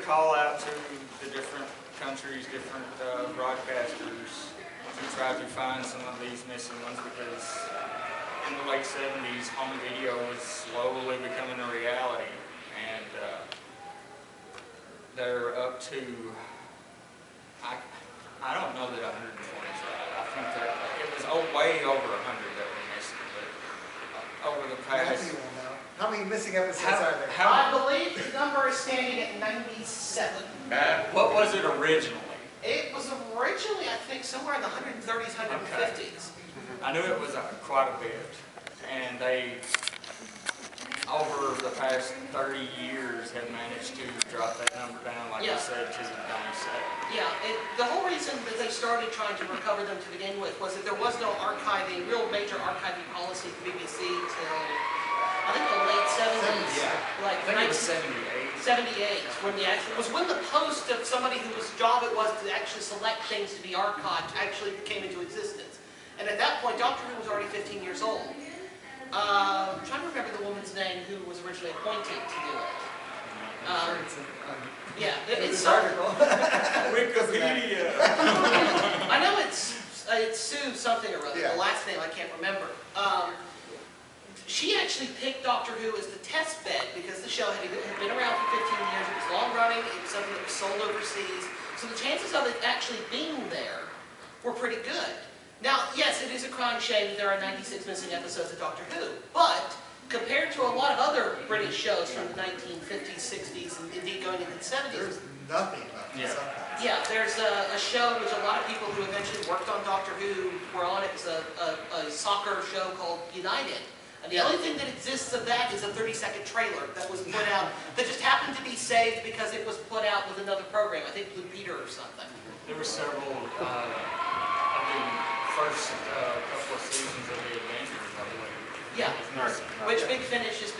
call out to the different countries, different broadcasters to try to find some of these missing ones, because in the late 70s, home video was slowly becoming a reality, and they're up to, I don't know that 120 is right. I think that it was way over 100 that were missing, but over the past... How many missing episodes are there? I believe the number is standing at 97. What was it originally? It was originally, I think, somewhere in the 130s, 150s. Okay. I knew it was quite a bit, and they, over the past 30 years, have managed to drop that number down, like I said, to 97. Yeah, the whole reason that they started trying to recover them to begin with was that there was no archiving, real major archiving policy at the BBC till, I think, the late 70s. Like I think it was 78. 78, when the post of somebody whose job it was to actually select things to be archived actually came into existence. And at that point, Doctor Who was already 15 years old. I'm trying to remember the woman's name who was originally appointed to do it. Yeah, it's article. Wikipedia. I know it's Sue something or other. The last name I can't remember. She actually picked Doctor Who as the test bed because the show had been around for 15 years. It was long running. It was something that was sold overseas. So the chances of it actually being there were pretty good. Now, yes, it is a crying shame that there are 96 missing episodes of Doctor Who, but compared to a lot of other British shows from the 1950s, 60s, and indeed going into the 70s, there's nothing left. Yeah, there's a show which a lot of people who eventually worked on Doctor Who were on. It was a soccer show called United. And the only thing that exists of that is a 30-second trailer that was put out, that just happened to be saved because it was put out with another program, I think Blue Peter or something. There were several of the first couple of seasons of the Avengers, I believe. Yeah, which Big Finish has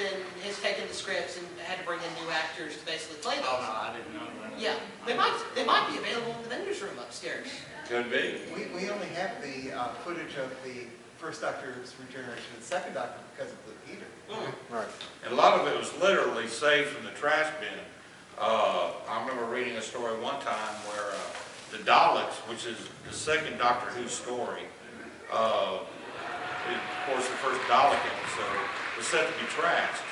taken the scripts and had to bring in new actors to basically play those. Oh no, I didn't know that. Yeah, they might be available in the vendor's room upstairs. Could be. We only have the footage of the first Doctor's regeneration and the second Doctor because of Blue Peter. Right. And a lot of it was literally saved from the trash bin. I remember reading a story one time where the Daleks, which is the second Doctor Who story, of course the first Dalek episode, was set to be trashed.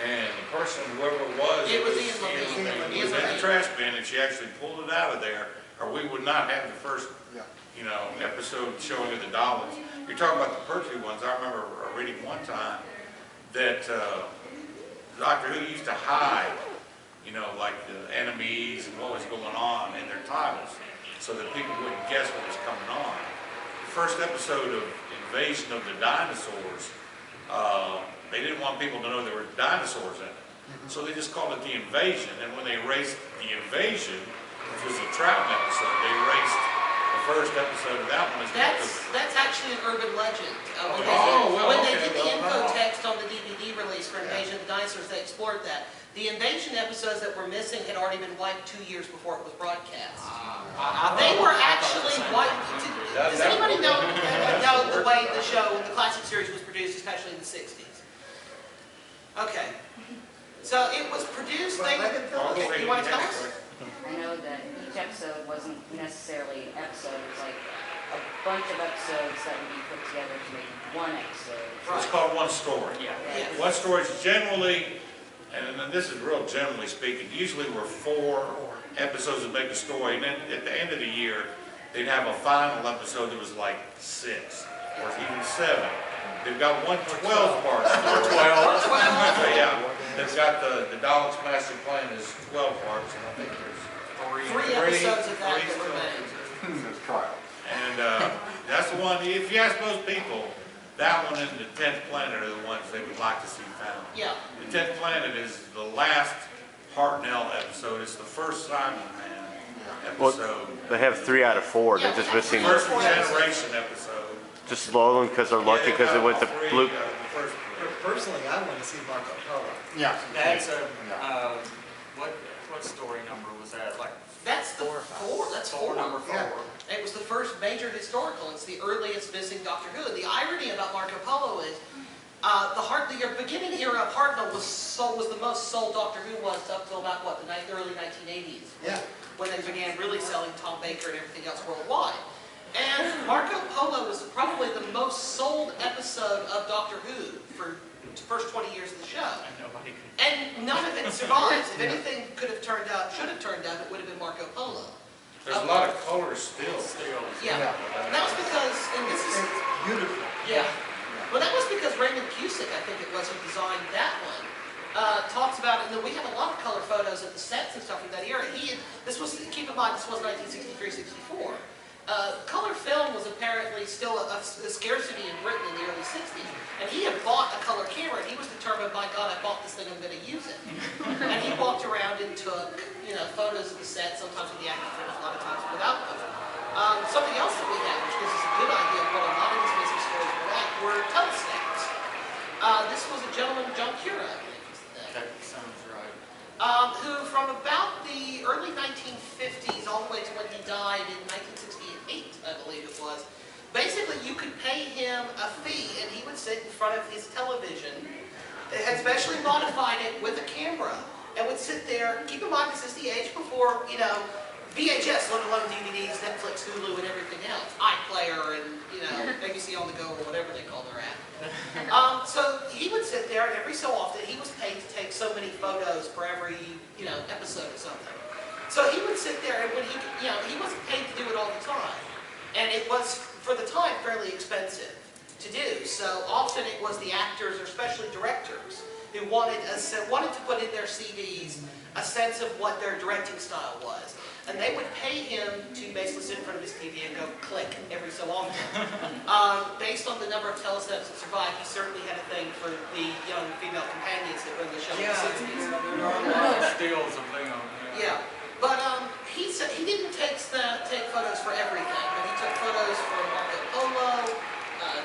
And the person, whoever it was in the trash bin, and she actually pulled it out of there, or we would not have the first episode showing of the Daleks. You're talking about the Pertwee ones. I remember reading one time that Doctor Who used to hide, like the enemies and what was going on in their titles, so that people wouldn't guess what was coming on. The first episode of Invasion of the Dinosaurs, they didn't want people to know there were dinosaurs in it, so they just called it the Invasion. And when they erased the Invasion, which was a Troughton episode, they erased the first episode of that one. That's actually an urban legend. When they did the info text on the DVD release for Invasion of the Dinosaurs, they explored that. The Invasion episodes that were missing had already been wiped 2 years before it was broadcast. They were actually wiped. Does anybody know the way the show, the classic series, was produced, especially in the 60s? Okay. So it was produced. You want to tell us? I know that each episode wasn't necessarily an episode. It was like a bunch of episodes that would be put together to make one episode. It's called one story. One story is generally, and this is real generally speaking, usually were 4 episodes that make a story, and then at the end of the year, they'd have a final episode that was like 6 or even 7. They've got one 12-part story. 12. Yeah. They've got the Daleks Master Plan is 12 parts, and I think there's 3 episodes of that remain. That's trial. And that's the one, if you ask most people, that one and the 10th Planet are the ones they would like to see found. Yeah. The 10th Planet is the last Hartnell episode. It's the first Simon Man episode. Well, they have 3 out of 4. They're just missing the first Regeneration episode. Just low because they're lucky because it went to Blue. Personally, I want to see Marco Polo. Yeah. That's what story number was that? Like that's the 4. That's 4. Number 4. Yeah. It was the first major historical. It's the earliest missing Doctor Who. And the irony about Marco Polo is The beginning era of Hartnell was the most sold Doctor Who was up till about, what, the early 1980s? Yeah. When they began really selling Tom Baker and everything else worldwide. And Marco Polo was probably the most sold episode of Doctor Who for the first 20 years of the show. And none of it survives. If anything should have turned out, it would have been Marco Polo. There's a lot of color still. Yeah. And that was because, and this is... It's beautiful. Yeah. Well, that was because Raymond Cusick, I think it was, who designed that one. Talks about it, and then we have a lot of color photos of the sets and stuff from that era. Keep in mind, this was 1963-64. Color film was apparently still a scarcity in Britain in the early 60s. And he had bought a color camera, and he was determined, by God, I bought this thing, I'm going to use it. And he walked around and took, photos of the set, sometimes with the acting films, a lot of times without them. Something else that we have, which gives us a good idea of what a lot of these missing stories were like, were telestats. This was a gentleman, John Cura, I believe was the name. That sounds right. Who from about the early 1950s all the way to when he died in 1968, I believe it was, basically you could pay him a fee and he would sit in front of his television, had specially modified it with a camera, and would sit there. Keep in mind, this is the age before, VHS, let alone DVDs, Netflix, Hulu, and everything else. iPlayer and, ABC On The Go or whatever they call their app. So he would sit there, and every so often he was paid to take so many photos for every, episode or something. So he would sit there, and when he wasn't paid to do it all the time. And it was, for the time, fairly expensive to do. So often it was the actors, or especially directors, who wanted to put in their CDs a sense of what their directing style was. And they would pay him to basically sit in front of his TV and go click every so often. Based on the number of telesets that survived, he certainly had a thing for the young female companions that run the show in the 60s. There are a lot of stills of them. Yeah. But he said he didn't take photos for everything, but he took photos for Marco Polo,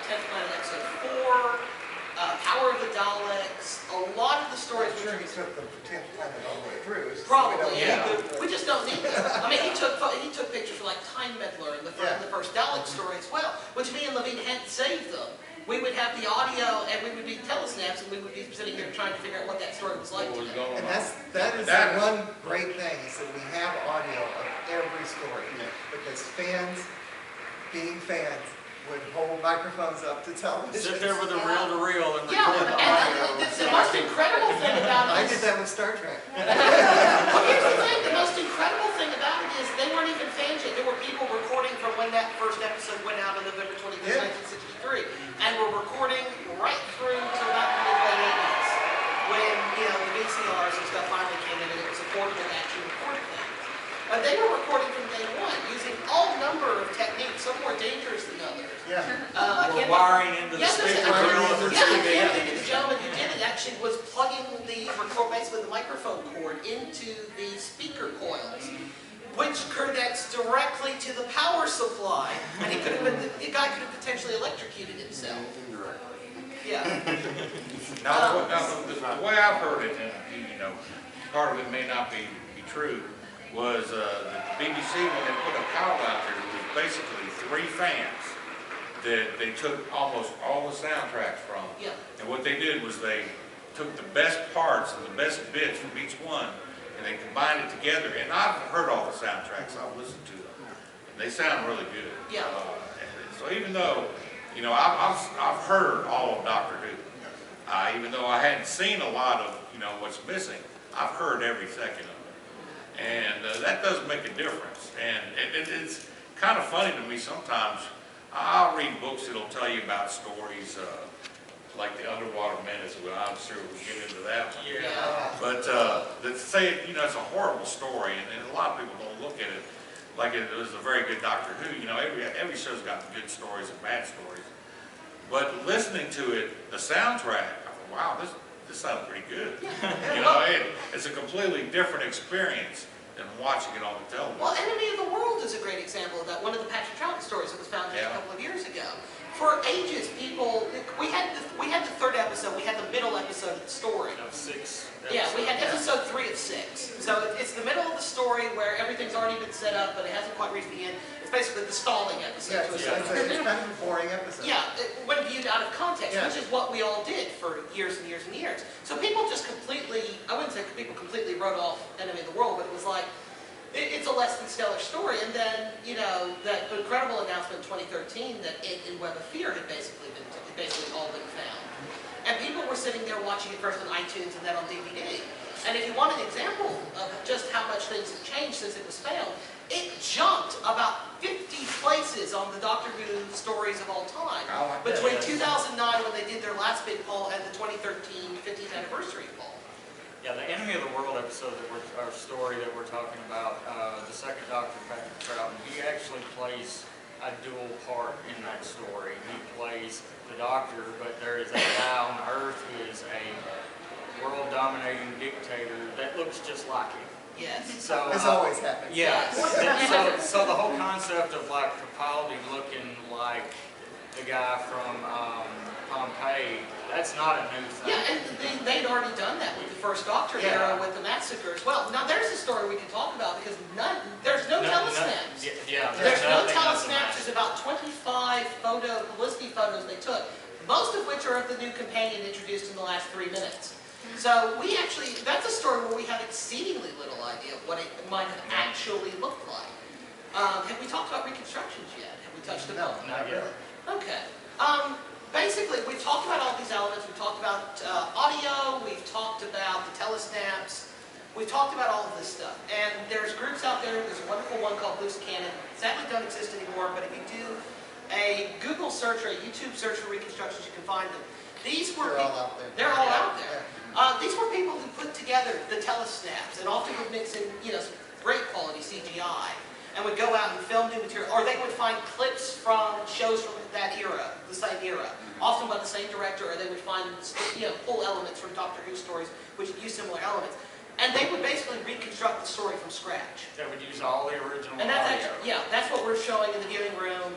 10th Planet Episode 4, Power of the Daleks, a lot of the stories. I'm sure he took the 10th Planet all the way through. Probably, yeah. We just don't need them. I mean, he took pictures for like Time Meddler and the first Dalek story as well, which me and Levine hadn't saved them. We would have the audio and we would be telesnaps and we would be sitting here trying to figure out what that story was like. And that is one great thing, is that we have audio of every story. Because fans, being fans, would hold microphones up to television. Sit there with a reel-to-reel and Yeah, record the and audio. the most incredible thing about it I is... did that with Star Trek. Well, here's the thing. The most incredible thing about it is they weren't even fans yet. There were people recording from when that first episode went out on November 23, 1963. And were recording right through to about the mid-late 80s. When, the VCRs and stuff finally came in and it was affordable to actually record things. And they were recording from day one using all number of techniques, some more dangerous than others. Yeah. We're wiring into the speaker grill of the I can't TV. think of the gentleman who did it actually was plugging basically the microphone cord into the speaker coils, which connects directly to the power supply, and the guy could have potentially electrocuted himself. Yeah. Now, the way I've heard it, and part of it may not be true, was the BBC, when they put a power out there, it was basically 3 fans that they took almost all the soundtracks from. Yeah. And what they did was they took the best parts and the best bits from each one, and they combined it together. And I've heard all the soundtracks, I've listened to them, and they sound really good. Yeah. And so even though, I've heard all of Doctor Who, even though I hadn't seen a lot of, what's missing, I've heard every second of it. And that does make a difference. And it's kind of funny to me sometimes. I'll read books that'll tell you about stories like the Underwater Menace. Well, I'm sure we'll get into that one. Yeah. But that say, it's a horrible story, and a lot of people don't look at it like it was a very good Doctor Who. Every show's got good stories and bad stories. But listening to it, the soundtrack, I thought, wow, this sounds pretty good. It's a completely different experience than watching it on the television. Well, Enemy of the World is a great example of that. One of the Patrick Troughton stories that was found just a couple of years ago. For ages, we had the third episode, we had the middle episode of the story. Of 6. Yeah, we had episode 3 of 6. So it's the middle of the story where everything's has already been set up, but it hasn't quite reached the end. It's basically the stalling episode. Yeah, it's kind of a boring episode. Yeah, when viewed out of context, Yeah. which is what we all did for years and years and years. So people just completely, I wouldn't say people completely wrote off Enemy of the World, but it was like, it's a less than stellar story. And then, you know, that incredible announcement in 2013 that it and Web of Fear had basically all been found. And people were sitting there watching it first on iTunes and then on DVD. And if you want an example of just how much things have changed since it was found, it jumped about 50 places on the Doctor Who stories of all time. Between 2009, when they did their last big poll, and the 2013 50th anniversary poll. Yeah, the Enemy of the World episode our story that we're talking about, the second Doctor, Patrick Troughton, he actually plays a dual part in that story. He plays the Doctor, but there is a guy on Earth who is a world-dominating dictator that looks just like him. Yes. So, This always happens. yeah. So the whole concept of like Capaldi looking like the guy from Pompeii, that's not a new thing. Yeah, and they'd already done that with the first Doctor era with the massacre as well. Now there's a story we can talk about because there's no telesnaps. There's no telesnaps. There's about 25 publicity photos they took, most of which are of the new companion introduced in the last 3 minutes. So we actually, that's a story where we have exceedingly little idea of what it might have actually looked like. Have we talked about reconstructions yet? Have we touched upon them? Not yet. Okay. Basically, we've talked about all these elements. We've talked about audio. We've talked about the telesnaps. We've talked about all of this stuff. And there's groups out there. There's a wonderful one called Loose Cannon. Sadly, don't exist anymore. But if you do a Google search or a YouTube search for reconstructions, you can find them. These were They're all out there. They're all out there. These were people who put together the telesnaps and often would mix in, some great quality CGI, and would go out and film new material, or they would find clips from shows from that era, the same era, often by the same director, or they would find, full elements from Doctor Who stories which use similar elements, and they would basically reconstruct the story from scratch. That would use all the original And that's audio. actually, that's what we're showing in the viewing room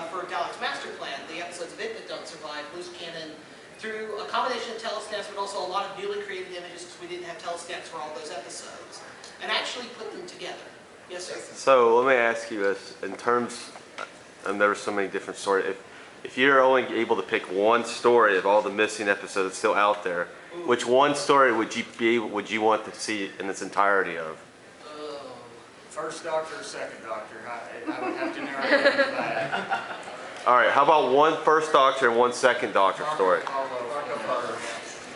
for Dalek's Master Plan, the episodes of it that don't survive, Loose Cannon, through a combination of telesnaps, but also a lot of newly created images because we didn't have telesnaps for all those episodes, and actually put them together. Yes, sir? So let me ask you this, in terms, and there were so many different stories, if you're only able to pick one story of all the missing episodes that's still out there, which one story would you want to see in its entirety of? First Doctor or second Doctor? I would have to narrow it down to that. All right, how about one first Doctor and one second Doctor story?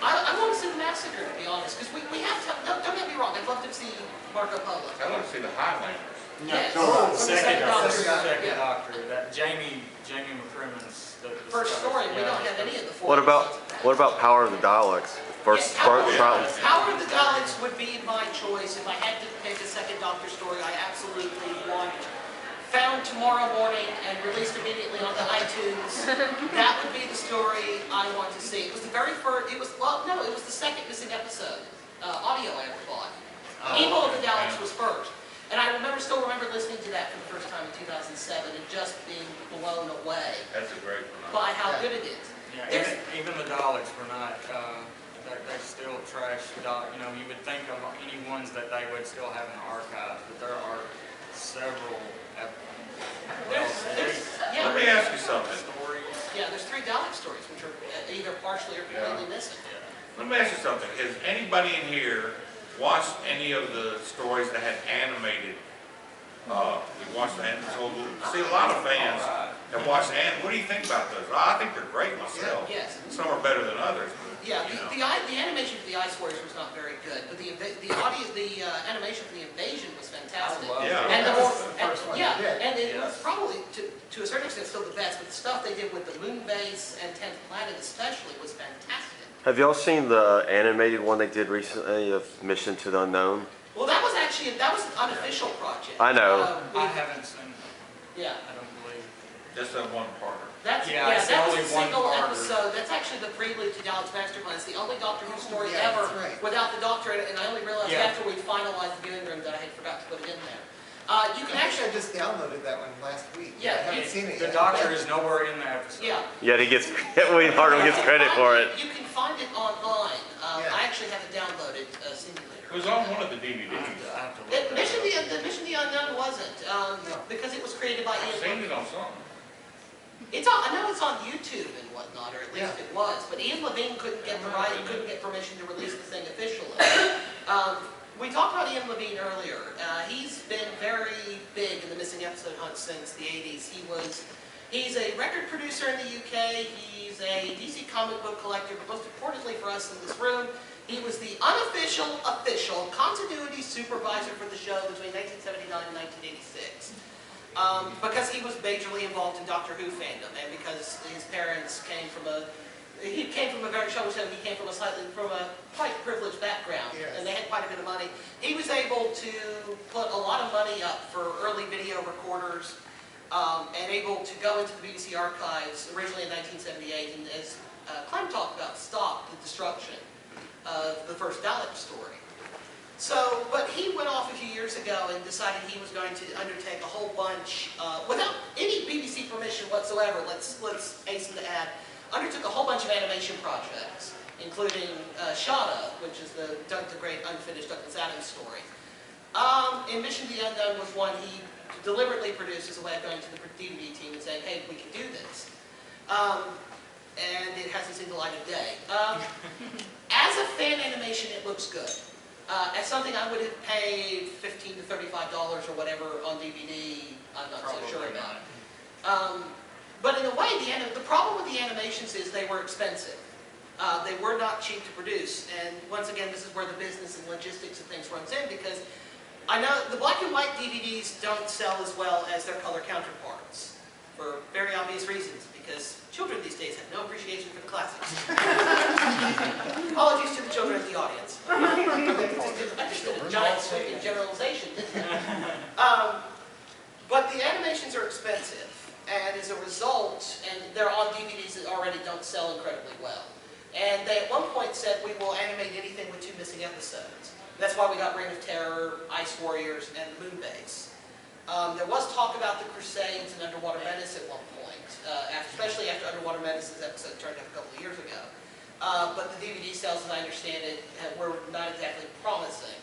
I want to see the Massacre, to be honest, because we have to, don't get me wrong, I'd love to see Marco Polo. I want to see the Highlanders. Yes. Second Doctor. Second Yeah. Doctor. That Jamie McCrimmon's the First story, we don't have any of the four. What about Power of the Daleks? First part, Power of the Daleks would be my choice. If I had to pick a second Doctor story, I absolutely want found tomorrow morning and released immediately onto iTunes. That would be the story I want to see. It was the very first, it was the second missing episode, audio I ever bought. Evil of the Daleks was first. And I still remember listening to that for the first time in 2007 and just being blown away That's a great one. by how good it is. Yeah, even the Daleks were not, they still trash, you would think of any ones that they would still have in the archives, but there are several. Let me ask you something. Yeah, there's 3 Dalek stories which are either partially or completely missing. Let me ask you something. Has anybody in here watched any of the stories that had animated? We watched the animated. So, see, a lot of fans have watched the What do you think about those? I think they're great myself. Yes. Some are better than others. Yeah, the animation for the Ice Warriors was not very good, but the animation for the Invasion was fantastic. Yeah. And That was the first one they did. and it was probably to a certain extent still the best. But the stuff they did with the Moon Base and 10th Planet especially was fantastic. Have y'all seen the animated one they did recently of Mission to the Unknown? Well, that was an unofficial project. I know. I haven't seen it. Yeah. I don't believe. Just that one part. That was only a single one-parter. episode. That's actually the prelude to Dalek's Master Plan. It's the only Doctor Who story Yeah, ever that's right. without the Doctor in it, and I only realized Yeah. after we finalized the viewing room that I had forgot to put it in there. You can I actually, just downloaded that one last week. Yeah, I haven't seen it The yet. Doctor is nowhere in the episode. yeah. Yet William Hartnell gets credit for it. You can find it online. Yeah. I actually have it downloaded, simulator. It was on one of the DVDs. The Mission to the Unknown wasn't, because it was created by I've Ian. seen it on something. I know it's on YouTube and whatnot, or at least it was, but Ian Levine couldn't get couldn't get permission to release the thing officially. We talked about Ian Levine earlier. He's been very big in the missing episode hunt since the 80s. He's a record producer in the UK. He's a DC comic book collector, but most importantly for us in this room, he was the unofficial, official continuity supervisor for the show between 1979 and 1986. Because he was majorly involved in Doctor Who fandom, and because his parents came from a very, shall we say, he came from a quite privileged background, and they had quite a bit of money. He was able to put a lot of money up for early video recorders, and able to go into the BBC archives originally in 1978, and as Clem talked about, stop the destruction of the first Dalek story. So, but he went off a few years ago and decided he was going to undertake a whole bunch, without any BBC permission whatsoever, let's hasten to add, undertook a whole bunch of animation projects, including Shada, which is the great unfinished Douglas Adams story. And Mission to the Unknown was one he deliberately produced as a way of going to the DVD team and saying, hey, we can do this. And it hasn't seen the light of day. As a fan animation, it looks good. As something I would have paid $15 to $35 or whatever on DVD, I'm not so sure about. But in a way, the problem with the animations is they were expensive. They were not cheap to produce. And once again, this is where the business and logistics of things runs in, because I know the black and white DVDs don't sell as well as their color counterparts for very obvious reasons, because children these days have no appreciation for the classics. Apologies to the children of the audience. I just did a giant sweeping generalization, didn't I? But the animations are expensive, and as a result, and they're on DVDs that already don't sell incredibly well. And they at one point said, we will animate anything with 2 missing episodes. That's why we got Reign of Terror, Ice Warriors, and Moonbase. There was talk about the Crusades and Underwater Menace at one point, especially after Underwater Menace's episode turned up a couple of years ago. But the DVD sales, as I understand it, were not exactly promising.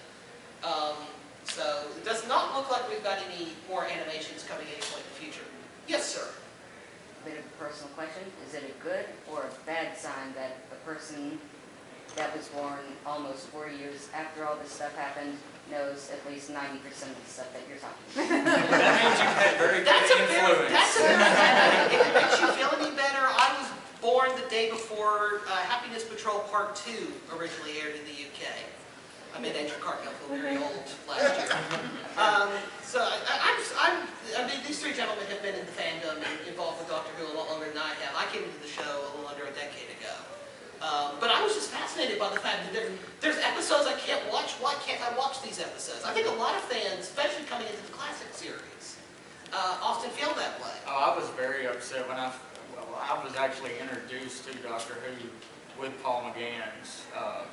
So it does not look like we've got any more animations coming at any point in the future. Yes, sir? A bit of a personal question. Is it a good or a bad sign that a person that was born almost 40 years after all this stuff happened knows at least 90% of the stuff that you're talking about? That means you've had very good influence. That's a very bad. If it makes you feel any better, I was born the day before Happiness Patrol Part 2 originally aired in the UK. I made Andrew Cartnell feel very old last year. So I mean, these 3 gentlemen have been in the fandom and involved with Doctor Who a lot longer than I have. I came into the show a little under a decade ago. But I was just fascinated by the fact that there's episodes I can't watch. Why can't I watch these episodes? I think a lot of fans, especially coming into the classic series, often feel that way. Oh, I was very upset when I was actually introduced to Doctor Who with Paul McGann's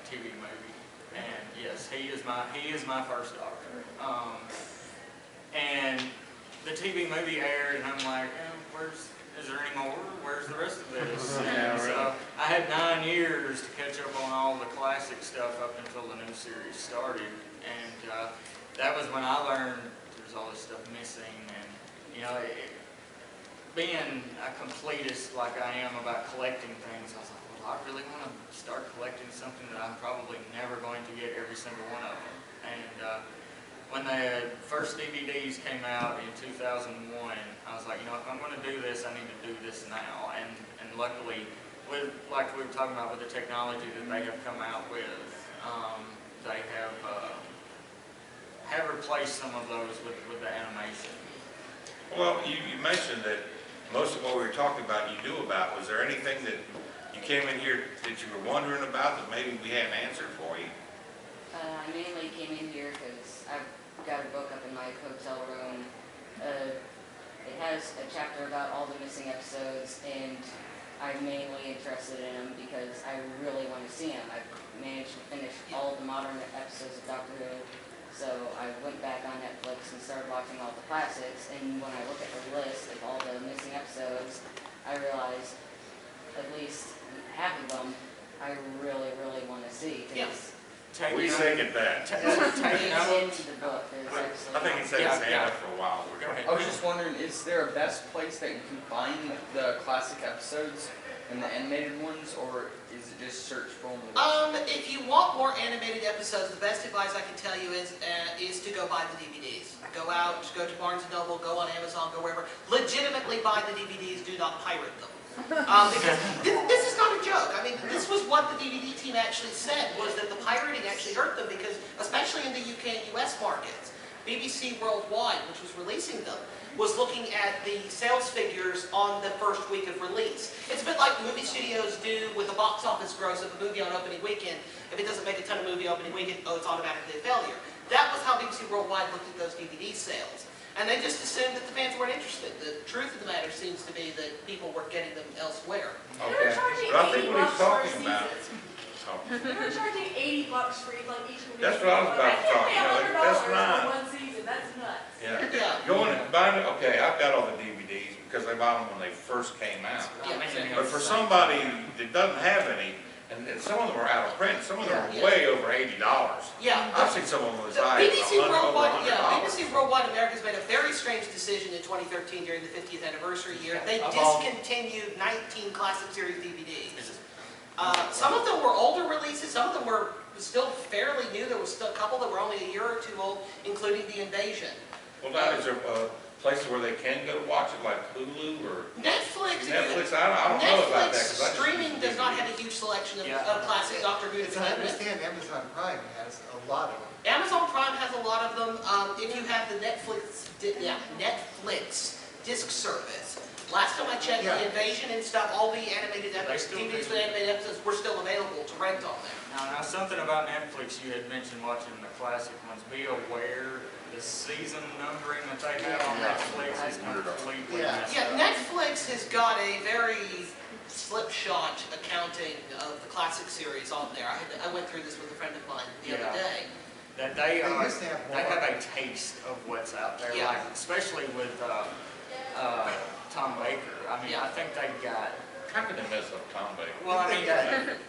TV movie. And yes, he is my first Doctor. And the TV movie aired, and I'm like, is there any more? Where's the rest of this? And so I had 9 years to catch up on all the classic stuff up until the new series started. And that was when I learned there's all this stuff missing. And, you know, being a completist like I am about collecting things, I was like, well, I really want to start collecting something that I'm probably never going to get every single one of them. And when the first DVDs came out in 2001, I was like, you know, if I'm going to do this, I need to do this now. And luckily, like we were talking about with the technology that they have come out with, they have replaced some of those with the animation. Well, you mentioned that most of what we were talking about you knew about. Was there anything that you came in here that you were wondering about that maybe we hadn't answered for you? I mainly came in here because I've got a book up in my hotel room. It has a chapter about all the missing episodes, and I'm mainly interested in them because I really want to see them. I've managed to finish all the modern episodes of Doctor Who, so I went back on Netflix and started watching all the classics, and when I look at the list of all the missing episodes, I realized at least half of them I really, really want to see. Yeah. We second that. Taking It's out, into the book, there's actually. I think he said his hand up for a while. go ahead. I was just wondering, is there a best place that you can find the classic episodes and the animated ones, or is it just search for them? If you want more animated episodes, the best advice I can tell you is to go buy the DVDs. Go out, go to Barnes & Noble, go on Amazon, go wherever. Legitimately buy the DVDs, do not pirate them. Because this is not a joke. I mean, this was what the DVD team actually said, was that the pirating actually hurt them because, especially in the UK and US markets, BBC Worldwide, which was releasing them, was looking at the sales figures on the first week of release. It's a bit like movie studios do with the box office gross of a movie on opening weekend. If it doesn't make a ton of movie opening weekend, oh, it's automatically a failure. That was how BBC Worldwide looked at those DVD sales. And they just assumed that the fans weren't interested. The truth of the matter seems to be that people were getting them elsewhere. Okay, but I think what he's talking about. They were charging $80 for each movie. That's what I was about to talk about. That's $100 right. for one season. That's nuts. Yeah. Yeah. Going and buying it, okay, I've got all the DVDs because they bought them when they first came out. Yeah. But for somebody that doesn't have any, and some of them are out of print, some of them are Yeah. way over $80. Yeah. I've seen some of them as The high as BBC over Worldwide, yeah, $100. BBC Worldwide America's made a very strange decision in 2013 during the 50th anniversary year. They Of all- discontinued 19 classic series DVDs. Some of them were older releases, some of them were still fairly new. There was still a couple that were only a year or two old, including The Invasion. Well, now, is there places where they can go to watch it, like Hulu or Netflix, Netflix? I don't know about that. Netflix 'cause I just streaming use does not DVDs. have a huge selection of, Yeah. of classic Doctor Who to As I begin with. understand, Amazon Prime has a lot of them. Amazon Prime has a lot of them. If you have the Netflix disc service, last time I checked, Yeah. The Invasion and stuff, all the animated episodes, still DVDs do. with animated episodes were still available to rent on there. Now, something about Netflix, you had mentioned watching the classic ones. Be aware, the season numbering that they have on Netflix is completely Yeah. messed Yeah, up. Netflix has got a very slipshod accounting of the classic series on there. I went through this with a friend of mine the other Yeah. day. That They used to have they more. have a taste of what's out there, Yeah. like especially with Tom Baker. I mean, Yeah. I think they got. How can they mess up Tom Baker? Well, I mean,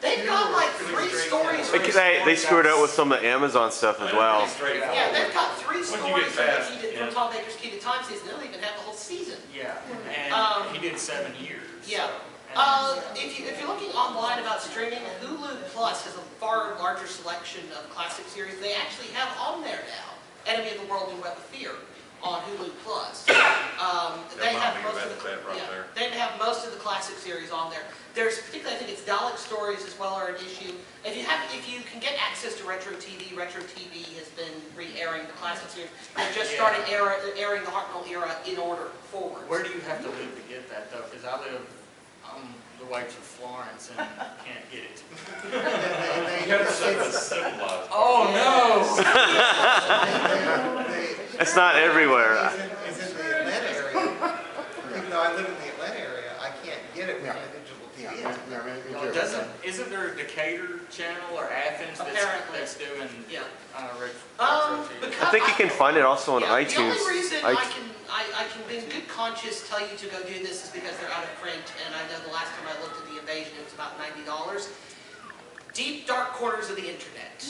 They've got like 3 stories. They screwed up with some of the Amazon stuff as well. Yeah, they've got 3 Once you stories get from, past, from Tom Baker's Key to Time season. They don't even have the whole season. yeah, and Um, he did 7 years. Yeah. So, If you're looking online about streaming, Hulu Plus has a far larger selection of classic series. They actually have on there now Enemy of the World and Web of Fear on Hulu Plus. They might have be most your of best the bet right yeah, there. they have most of the classic series on there. There's particularly, I think it's Dalek stories as well are an issue. If you can get access to Retro TV has been re-airing the classic series. They've just started airing the Hartnell era in order forward. where do you have to live to get that though? Because I live on the way to Florence and can't get it. You gotta say the civilized. Oh no! It's not everywhere. Is in the Atlanta area. Even though I live in the Atlanta area, I can't get it with my digital TV. Isn't there a Decatur channel or Athens Apparently. that's doing Yeah. retro TV? Because I think you can find it also on yeah, iTunes. The only reason I- I can in good conscience tell you to go do this is because they're out of print, and I know the last time I looked at The Invasion, it was about $90. Deep, dark corners of the internet.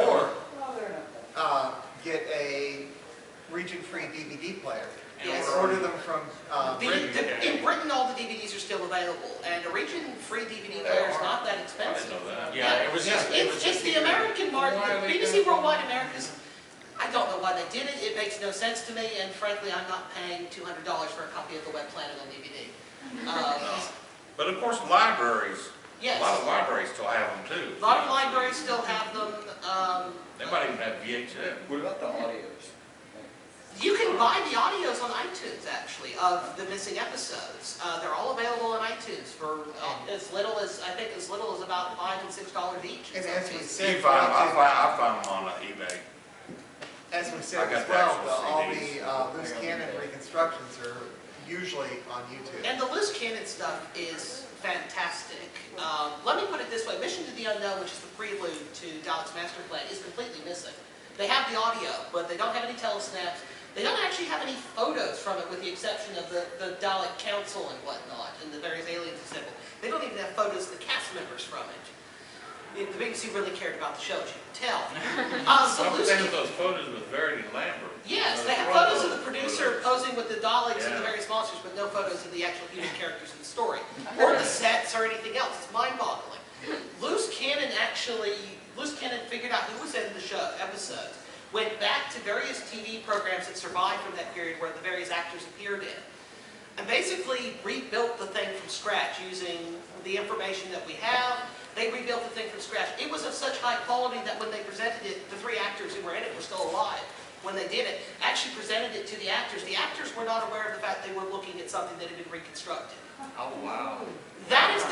Or get a region-free DVD player. Yes. Or order them from Britain. In Britain, all the DVDs are still available, and a region-free DVD player is not that I didn't expensive. know that. Yeah, it was just. It's the American market. BBC Worldwide America's, I don't know why they did it. It makes no sense to me, and frankly, I'm not paying $200 for a copy of The Web Planet on DVD. But of course, libraries, Yes. a lot of libraries still have them too. A lot of libraries still have them. They might even have VHS. What about the audios? You can buy the audios on iTunes, actually, of the missing episodes. They're all available on iTunes for as little as, I think, as little as about $5 and $6 each. in And some as we cases. said, You find, I found them on eBay. as we I said got as the well, actual all CDs. the loose cannon reconstructions are usually on YouTube. And the loose cannon stuff is fantastic. Let me put it this way. Mission to the Unknown, which is the prelude to Dalek's Master Plan, is completely missing. They have the audio, but they don't have any telesnaps. They don't actually have any photos from it, with the exception of the Dalek Council and whatnot, and the various aliens assembled. They don't even have photos of the cast members from it. the BBC really cared about the show, as you can tell. So Some Loose of those photos with Verity Lambert. Yes, they have photos of the producer posing with the Daleks and the various monsters, but no photos of the actual human characters in the story, or the sets or anything else. It's mind-boggling. Loose Cannon figured out who was in the show episodes, went back to various TV programs that survived from that period where the various actors appeared in, and basically rebuilt the thing from scratch using the information that we have. They rebuilt the thing from scratch. It was of such high quality that when they presented it, the 3 actors who were in it were still alive when they did it, actually presented it to the actors. The actors were not aware of the fact they were looking at something that had been reconstructed. Oh, wow. That is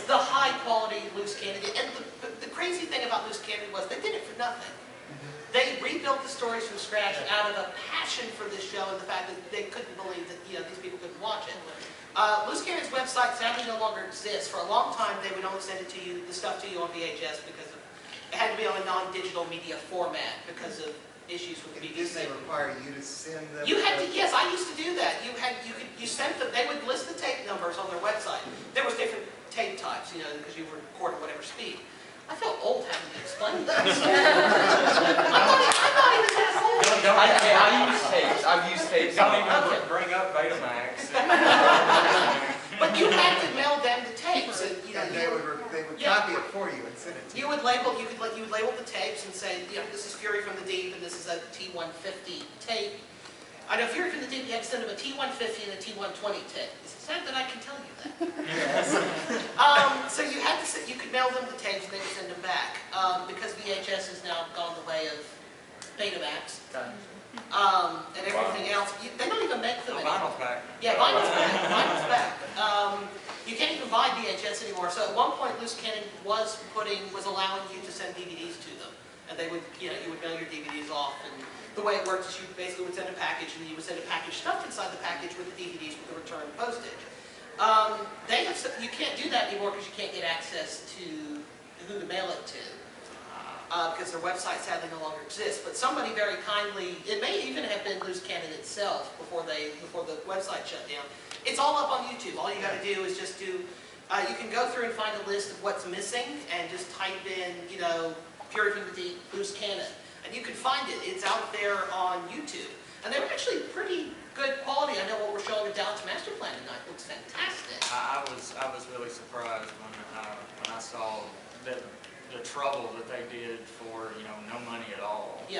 the high quality Loose Cannon. And the crazy thing about Loose Cannon was they did it for nothing. They rebuilt the stories from scratch out of a passion for this show and the fact that they couldn't believe that these people couldn't watch it. Loose Cannon's website sadly no longer exists. For a long time, they would only send it to you, the stuff to you on VHS because it had to be on a non-digital media format because of issues with the BBC. Didn't they require you to send them? You had to, yes, I used to do that. You sent them, they would list the tape numbers on their website. There was different tape types, because you were recording whatever speed. I felt old having to explain this. I'm not even that old. I use tapes. I've used tapes. Don't even bring up Betamax. But you had to mail them the tapes, and they would copy it for you and send it to you. You would label the tapes and say, this is Fury from the Deep, and this is a T150 tape. I know Fury from the Deep, you had to send them a T150 and a T120 tape. It's sad that I can tell you that. So you could mail them the tapes and they would send them back. Because VHS has now gone the way of Betamax. And everything else. They don't even make them anymore. Vinyl's back. Yeah, vinyl's back. Vinyl's back. You can't even buy VHS anymore. So at one point, Loose Cannon was allowing you to send DVDs to them, and they would, you would mail your DVDs off. And the way it works is you basically would send a package, and you would send a package stuffed inside the package with the DVDs with the return postage. You can't do that anymore because you can't get access to who to mail it to. Because their website sadly no longer exists. But somebody very kindly, it may even have been Loose Cannon itself before the website shut down. It's all up on YouTube. All you got to do is just you can go through and find a list of what's missing and just type in, Fury from the Deep, Loose Cannon. And you can find it. It's out there on YouTube. And they're actually pretty good quality. I know what we're showing at Dallas Master Plan tonight looks fantastic. I was really surprised when I saw the trouble that they did for no money at all to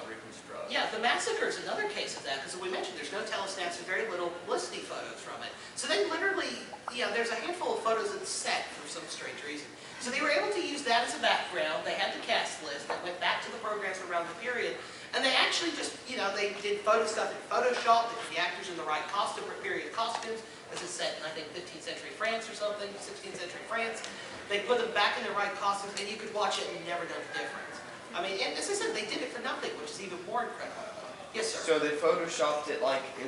reconstruct. Yeah, the Massacre is another case of that because we mentioned there's no telestats and very little publicity photos from it. So they literally, there's a handful of photos of the set for some strange reason. So they were able to use that as a background. They had the cast list that went back to the programs around the period, and they actually just, they did photo stuff in Photoshop. They put the actors in the right period costumes. This is set in, I think, 15th century France or something, 16th century France. They put them back in the right costumes, and you could watch it and you never know the difference. I mean, and as I said, they did it for nothing, which is even more incredible. Yes, sir. So they photoshopped it like it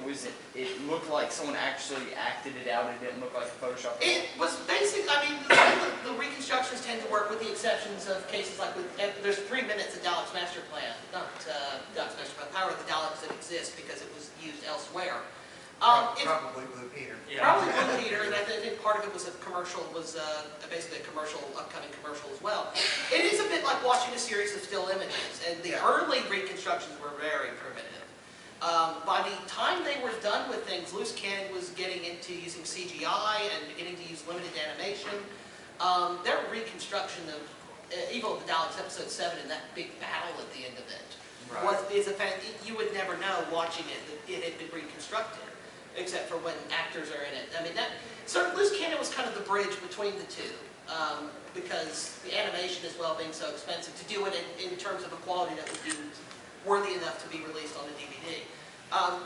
looked like someone actually acted it out. It didn't look like a Photoshop. It was basic. I mean, the reconstructions tend to work with the exceptions of cases like there's 3 minutes of Daleks Master Plan, not Daleks Master Plan, Power of the Daleks that exists because it was used elsewhere. Probably Blue Peter. Yeah. Probably Blue Peter, and I think part of it was basically a upcoming commercial as well. It is a bit like watching a series of still images, and the early reconstructions were very primitive. By the time they were done with things, Loose Cannon was getting into using CGI and beginning to use limited animation. Their reconstruction of Evil of the Daleks Episode 7 and that big battle at the end of it you would never know watching it that it had been reconstructed, except for when actors are in it. I mean, so Loose Cannon was kind of the bridge between the two, because the animation as well being so expensive, to do it in terms of a quality that would be worthy enough to be released on a DVD.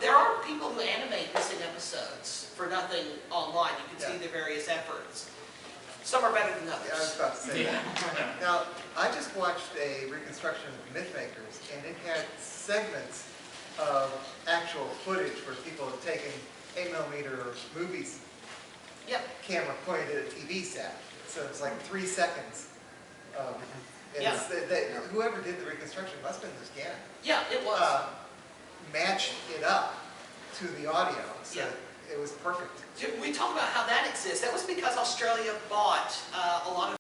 There are people who animate missing episodes for nothing online. You can see their various efforts. Some are better than others. Yeah, I was about to say that. Now, I just watched a reconstruction of Mythmakers, and it had segments of actual footage where people had taken 8mm movies, camera pointed at a TV set. So it's like 3 seconds. Whoever did the reconstruction must have been Loose Cannon. Yeah, it was. Matched it up to the audio, so it was perfect. We talk about how that exists. That was because Australia bought a lot of